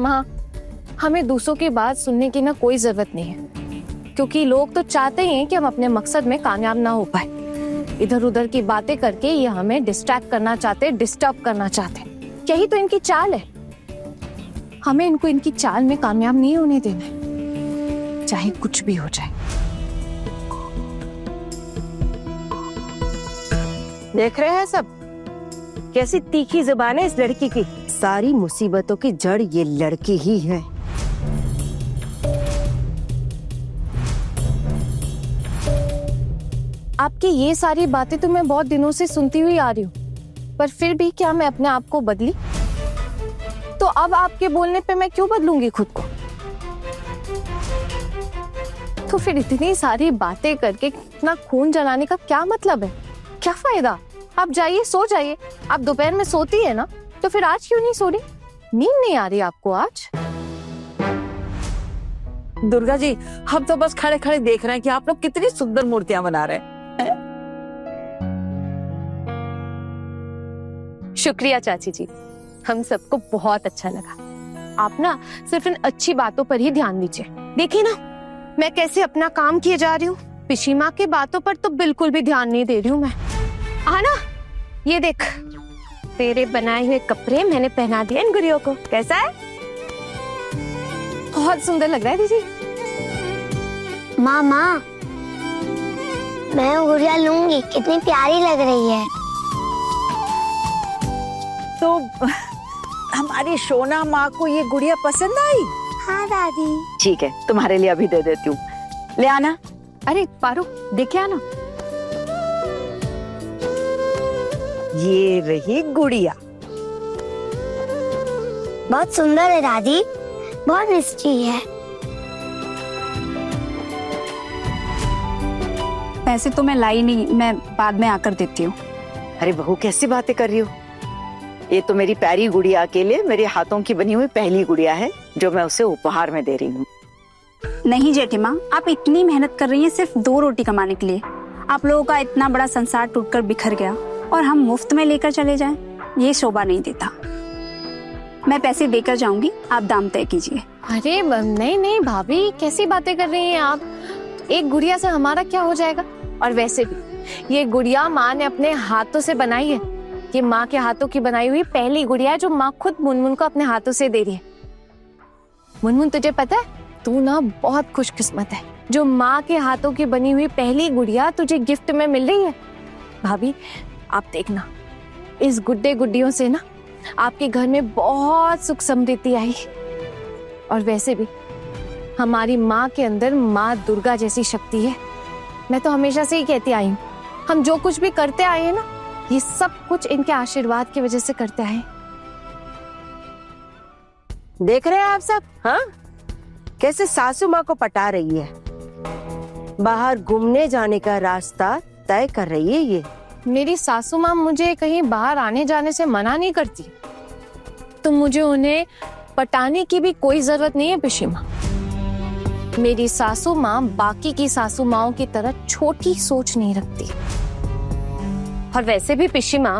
माँ, हमें दूसरों की बात सुनने की ना कोई जरूरत नहीं है, क्योंकि लोग तो चाहते ही हैं कि हम अपने मकसद में कामयाब ना हो पाए। इधर उधर की बातें करके ये हमें डिस्ट्रैक्ट करना चाहते, डिस्टर्ब करना चाहते। यही तो इनकी चाल है। हमें इनको इनकी चाल में कामयाब नहीं होने देना है, चाहे कुछ भी हो जाए। देख रहे हैं सब कैसी तीखी जुबान है इस लड़की की। सारी मुसीबतों की जड़ ये लड़की ही है। आपकी ये सारी बातें तो मैं बहुत दिनों से सुनती हुई आ रही हूँ, पर फिर भी क्या मैं अपने आप को बदली? तो अब आपके बोलने पे मैं क्यों बदलूंगी खुद को? तो फिर इतनी सारी बातें करके इतना खून जलाने का क्या मतलब है? क्या फायदा? आप जाइए, सो जाइए। आप दोपहर में सोती है ना, तो फिर आज क्यों नहीं सो रही? नींद नहीं आ रही आपको आज? दुर्गा जी, हम तो बस खड़े खड़े देख रहे हैं कि आप लोग कितनी सुंदर मूर्तियां बना रहे हैं। शुक्रिया चाची जी, हम सबको बहुत अच्छा लगा। आप ना सिर्फ इन अच्छी बातों पर ही ध्यान दीजिए। देखिए ना मैं कैसे अपना काम किए जा रही हूँ। पिशीमा की बातों पर तो बिल्कुल भी ध्यान नहीं दे रही हूँ मैं। आना, ये देख, तेरे बनाए हुए कपड़े मैंने पहना दिए इन गुड़ियों को। कैसा है? बहुत सुंदर लग रहा है दीदी। मामा, मैं गुड़िया लूंगी, कितनी प्यारी लग रही है। तो हमारी सोना माँ को ये गुड़िया पसंद आई? हाँ दादी। ठीक है, तुम्हारे लिए अभी दे देती हूँ, ले आना। अरे पारो, देखे आना। ये रही गुड़िया। बहुत सुंदर है दादी, बहुत मिष्टी है। पैसे तो मैं लाई नहीं, मैं बाद में आकर देती हूँ। अरे बहू, कैसी बातें कर रही हो? ये तो मेरी प्यारी गुड़िया के लिए मेरे हाथों की बनी हुई पहली गुड़िया है, जो मैं उसे उपहार में दे रही हूँ। नहीं जेठी माँ, आप इतनी मेहनत कर रही हैं सिर्फ 2 रोटी कमाने के लिए। आप लोगों का इतना बड़ा संसार टूटकर बिखर गया और हम मुफ्त में लेकर चले जाएं, ये शोभा नहीं देता। मैं पैसे देकर जाऊंगी, आप दाम तय कीजिए। अरे नहीं नहीं भाभी, कैसी बातें कर रही हैं आप? एक गुड़िया से हमारा क्या हो जाएगा? और वैसे भी ये गुड़िया माँ ने अपने हाथों से बनाई है। ये माँ के हाथों की बनाई हुई पहली गुड़िया है जो माँ खुद मुनमुन को अपने हाथों से दे रही है। मुनमुन, तुझे पता है, तू ना बहुत खुशकिस्मत है जो माँ के हाथों की बनी हुई पहली गुड़िया तुझे गिफ्ट में मिल रही है। भाभी आप देखना, इस गुड्डे गुड्डियों से ना आपके घर में बहुत सुख समृद्धि आई। और वैसे भी हमारी माँ के अंदर माँ दुर्गा जैसी शक्ति है। मैं तो हमेशा से ही कहती आई हूँ, हम जो कुछ भी करते आए हैं ना, ये सब कुछ इनके आशीर्वाद की वजह से करते आए। देख रहे हैं आप सब? हाँ, कैसे सासू माँ को पटा रही है। बाहर घूमने जाने का रास्ता तय कर रही है ये। मेरी सासू माँ मुझे कहीं बाहर आने जाने से मना नहीं करती, तो मुझे उन्हें पटाने की भी कोई जरूरत नहीं है पिशीमा। मेरी सासू माँ बाकी की सासू माँओं की तरह छोटी सोच नहीं रखती। और वैसे भी पिशीमा,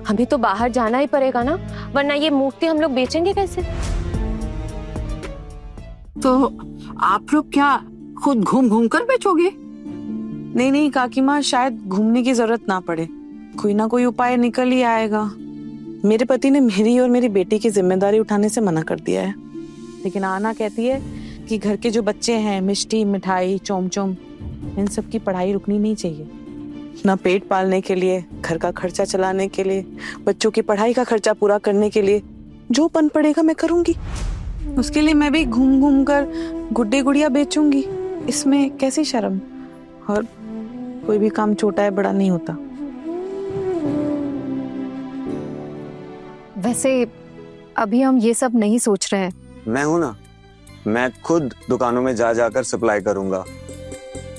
हमें तो बाहर जाना ही पड़ेगा ना, वरना ये मूर्ति हम लोग बेचेंगे कैसे? तो आप लोग क्या खुद घूम घूम कर बेचोगे? नहीं नहीं काकी माँ, शायद घूमने की जरूरत ना पड़े, कोई ना कोई उपाय निकल ही आएगा। मेरे पति ने मेरी और मेरी बेटी की जिम्मेदारी उठाने से मना कर दिया है, लेकिन आना कहती है कि घर के जो बच्चे हैं, मिष्टी, मिठाई, चोमचोम, इन सब की पढ़ाई रुकनी नहीं चाहिए। ना पेट पालने के लिए, घर का खर्चा चलाने के लिए, बच्चों की पढ़ाई का खर्चा पूरा करने के लिए जो पन पड़ेगा मैं करूंगी। उसके लिए मैं भी घूम घूम कर गुड्डे गुड़िया बेचूंगी, इसमें कैसी शर्म। और कोई भी काम छोटा है बड़ा नहीं होता। वैसे अभी हम ये सब नहीं सोच रहे हैं। मैं हूं ना, मैं खुद दुकानों में जा जाकर सप्लाई करूंगा,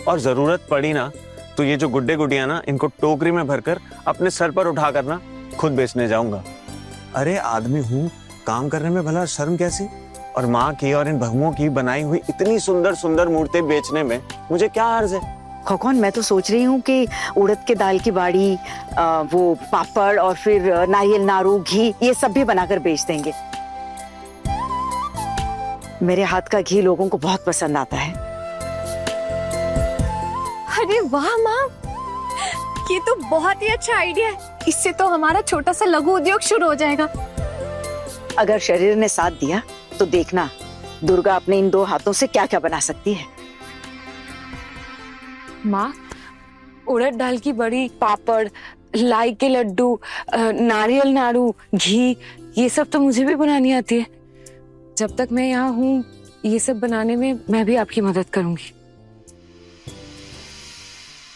और जरूरत पड़ी ना तो ये जो गुड्डे गुड़िया ना, इनको टोकरी में भरकर अपने सर पर उठा कर ना खुद बेचने जाऊंगा। अरे आदमी हूँ, काम करने में भला शर्म कैसी? और माँ की और इन बहुओं की बनाई हुई इतनी सुंदर सुंदर मूर्तें बेचने में मुझे क्या अर्ज है? खौखौन, मैं तो सोच रही हूँ कि उड़द के दाल की बाड़ी, वो पापड़ और फिर नारियल नारू, घी, ये सब भी बनाकर बेच देंगे। मेरे हाथ का घी लोगों को बहुत पसंद आता है। अरे वाह माँ, ये तो बहुत ही अच्छा आइडिया है। इससे तो हमारा छोटा सा लघु उद्योग शुरू हो जाएगा। अगर शरीर ने साथ दिया तो देखना दुर्गा अपने इन 2 हाथों से क्या क्या बना सकती है। माँ, उड़द दाल की बड़ी, पापड़, लाई के लड्डू, नारियल नाड़ू, घी, ये सब तो मुझे भी बनानी आती है। जब तक मैं यहाँ हूँ ये सब बनाने में मैं भी आपकी मदद करूंगी।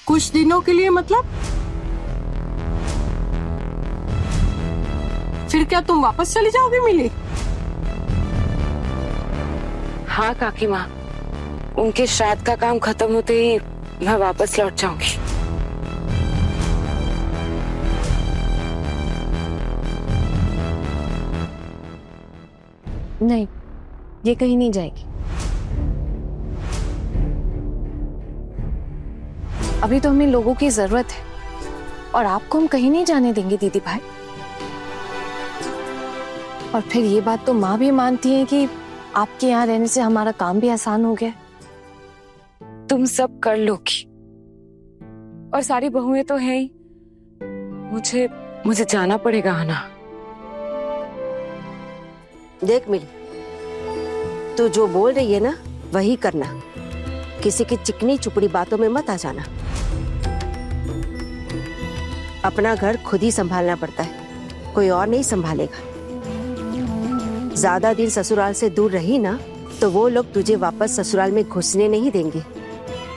कुछ दिनों के लिए मतलब? फिर क्या तुम वापस चली जाओगी मिली? हाँ काकी माँ, उनके श्राद्ध का काम खत्म होते ही मैं वापस लौट जाऊंगी। नहीं, ये कहीं नहीं जाएगी। अभी तो हमें लोगों की जरूरत है और आपको हम कहीं नहीं जाने देंगे दीदी भाई। और फिर ये बात तो माँ भी मानती है कि आपके यहाँ रहने से हमारा काम भी आसान हो गया। तुम सब कर लोगी और सारी बहुएं तो हैं ही। मुझे जाना पड़ेगा आना। देख मिली, तू जो बोल रही है ना वही करना। किसी की चिकनी चुपड़ी बातों में मत आ जाना। अपना घर खुद ही संभालना पड़ता है, कोई और नहीं संभालेगा। ज्यादा दिन ससुराल से दूर रही ना तो वो लोग तुझे वापस ससुराल में घुसने नहीं देंगे।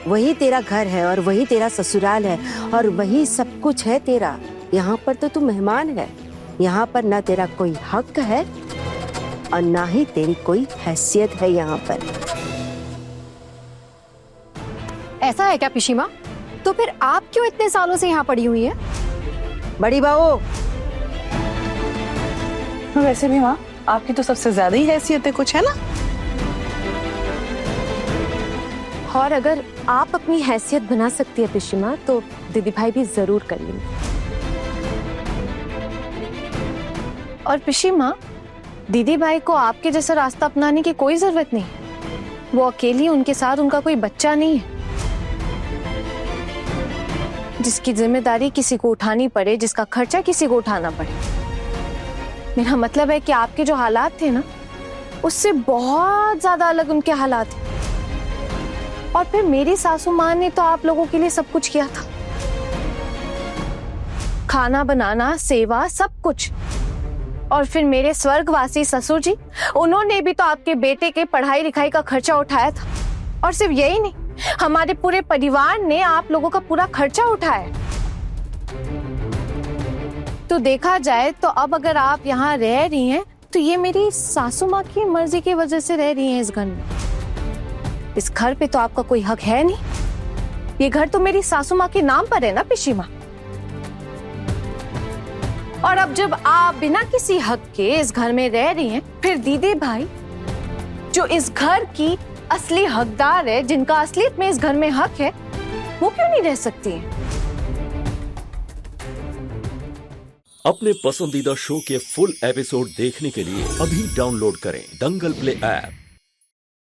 वही तेरा घर है और वही तेरा ससुराल है और वही सब कुछ है तेरा। यहाँ पर तो तू मेहमान है। यहाँ पर ना तेरा कोई हक है और ना ही तेरी कोई हैसियत है यहाँ पर। ऐसा है क्या पिशीमा? तो फिर आप क्यों इतने सालों से यहाँ पड़ी हुई है? बड़ी बहू, वैसे भी माँ आपकी तो सबसे ज्यादा ही हैसियत है कुछ, है ना? और अगर आप अपनी हैसियत बना सकती है पिशीमा तो दीदी भाई भी जरूर कर लेंगे। और पिशीमा, दीदी भाई को आपके जैसा रास्ता अपनाने की कोई जरूरत नहीं। वो अकेली, उनके साथ उनका कोई बच्चा नहीं है जिसकी जिम्मेदारी किसी को उठानी पड़े, जिसका खर्चा किसी को उठाना पड़े। मेरा मतलब है कि आपके जो हालात थे ना उससे बहुत ज्यादा अलग उनके हालात हैं। और फिर मेरी सासू माँ ने तो आप लोगों के लिए सब कुछ किया था, खाना बनाना, सेवा, सब कुछ। और फिर मेरे स्वर्गवासी ससुर जी, उन्होंने भी तो आपके बेटे के पढ़ाई लिखाई का खर्चा उठाया था। और सिर्फ यही नहीं, हमारे पूरे परिवार ने आप लोगों का पूरा खर्चा उठाया। तो देखा जाए तो अब अगर आप यहाँ रह रही हैं तो ये मेरी सासू माँ की मर्जी की वजह से रह रही हैं इस घर में। इस घर पे तो आपका कोई हक है नहीं। ये घर तो मेरी सासू माँ के नाम पर है ना पिशीमा। और अब जब आप बिना किसी हक के इस घर में रह रही हैं, फिर दीदी भाई जो इस घर की असली हकदार है, जिनका असलियत में इस घर में हक है, वो क्यों नहीं रह सकती हैं? अपने पसंदीदा शो के फुल एपिसोड देखने के लिए अभी डाउनलोड करें दंगल प्ले ऐप।